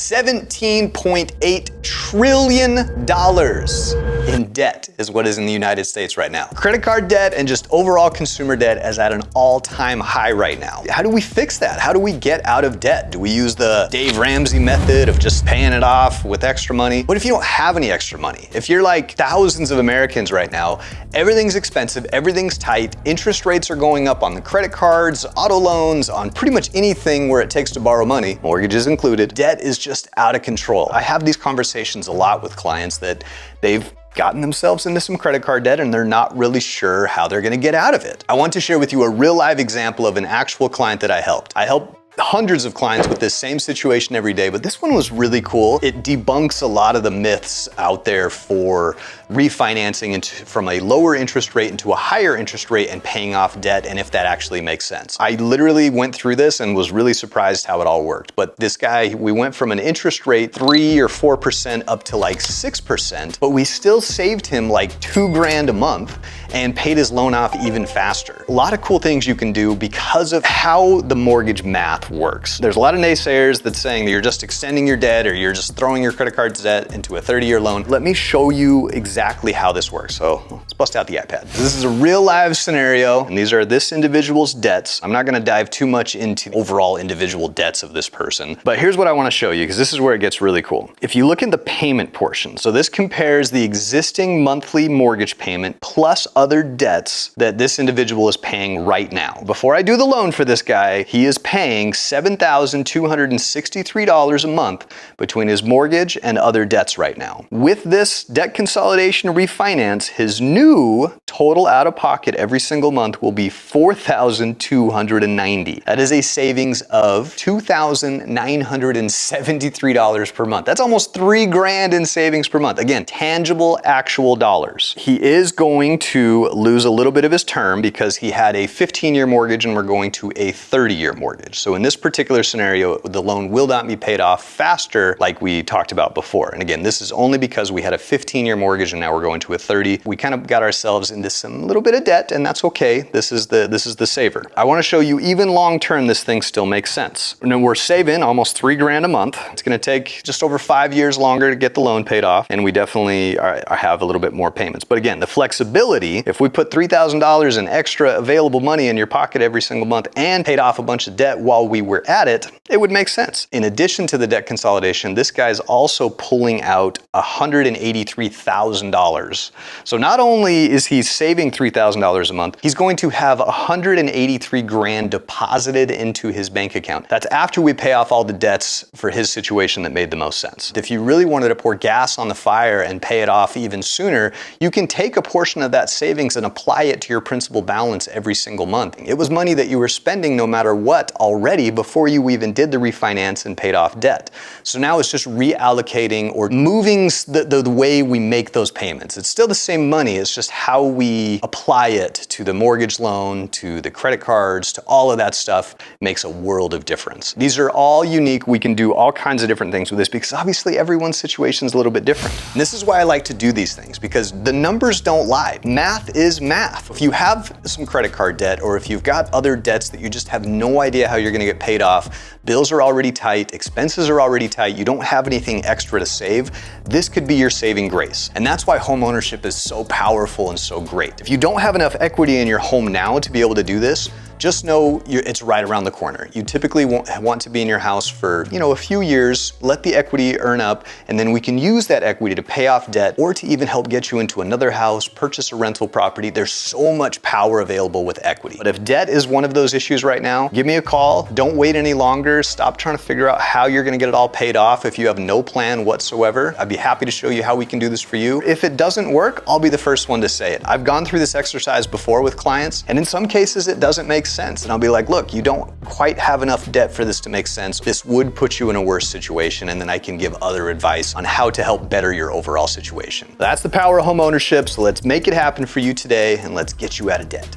$17.8 trillion in debt is what is in the United States right now. Credit card debt and just overall consumer debt is at an all-time high right now. How do we fix that? How do we get out of debt? Do we use the Dave Ramsey method of just paying it off with extra money? What if you don't have any extra money? If you're like thousands of Americans right now, everything's expensive, everything's tight, interest rates are going up on the credit cards, auto loans, on pretty much anything where it takes to borrow money, mortgages included, debt is just out of control. I have these conversations a lot with clients that they've gotten themselves into some credit card debt and they're not really sure how they're gonna get out of it. I want to share with you a real live example of an actual client that I helped. I helped hundreds of clients with this same situation every day, but this one was really cool. It debunks a lot of the myths out there for refinancing from a lower interest rate into a higher interest rate and paying off debt, and if that actually makes sense. I literally went through this and was really surprised how it all worked. But this guy, we went from an interest rate 3 or 4% up to like 6%, but we still saved him like $2,000 a month and paid his loan off even faster. A lot of cool things you can do because of how the mortgage math works. There's a lot of naysayers that's saying that you're just extending your debt or you're just throwing your credit card debt into a 30-year loan. Let me show you exactly how this works. So let's bust out the iPad. This is a real live scenario, and these are this individual's debts. I'm not gonna dive too much into the overall individual debts of this person, but here's what I wanna show you because this is where it gets really cool. If you look at the payment portion, so this compares the existing monthly mortgage payment plus other debts that this individual is paying right now. Before I do the loan for this guy, he is paying $7,263 a month between his mortgage and other debts right now. With this debt consolidation refinance, his new total out of pocket every single month will be $4,290. That is a savings of $2,973 per month. That's almost $3,000 in savings per month. Again, tangible, actual dollars. He is going to lose a little bit of his term because he had a 15-year mortgage and we're going to a 30-year mortgage. So in this particular scenario, the loan will not be paid off faster like we talked about before. And again, this is only because we had a 15-year mortgage and now we're going to a 30. We kind of got ourselves into some little bit of debt, and that's okay. This is the saver. I want to show you even long-term this thing still makes sense. And we're saving almost $3,000 a month. It's going to take just over 5 years longer to get the loan paid off, and we definitely have a little bit more payments. But again, the flexibility, if we put $3,000 in extra available money in your pocket every single month and paid off a bunch of debt while we were at it, it would make sense. In addition to the debt consolidation, this guy's also pulling out $183,000. So not only is he saving $3,000 a month, he's going to have $183,000 deposited into his bank account. That's after we pay off all the debts for his situation that made the most sense. If you really wanted to pour gas on the fire and pay it off even sooner, you can take a portion of that savings and apply it to your principal balance every single month. It was money that you were spending no matter what already before you even did the refinance and paid off debt. So now it's just reallocating or moving the way we make those payments. It's still the same money, it's just how we apply it to the mortgage loan, to the credit cards, to all of that stuff makes a world of difference. These are all unique. We can do all kinds of different things with this because obviously everyone's situation is a little bit different. And this is why I like to do these things because the numbers don't lie. Math is math. If you have some credit card debt or if you've got other debts that you just have no idea how you're gonna get paid off, bills are already tight, expenses are already tight, you don't have anything extra to save, this could be your saving grace. And that's why home ownership is so powerful and so great. If you don't have enough equity in your home now to be able to do this, just know it's right around the corner. You typically want to be in your house for, a few years, let the equity earn up, and then we can use that equity to pay off debt or to even help get you into another house, purchase a rental property. There's so much power available with equity. But if debt is one of those issues right now, give me a call. Don't wait any longer. Stop trying to figure out how you're gonna get it all paid off if you have no plan whatsoever. I'd be happy to show you how we can do this for you. If it doesn't work, I'll be the first one to say it. I've gone through this exercise before with clients, and in some cases it doesn't make sense. And I'll be like, look, you don't quite have enough debt for this to make sense. This would put you in a worse situation, and then I can give other advice on how to help better your overall situation. That's the power of home ownership, so let's make it happen for you today, and let's get you out of debt.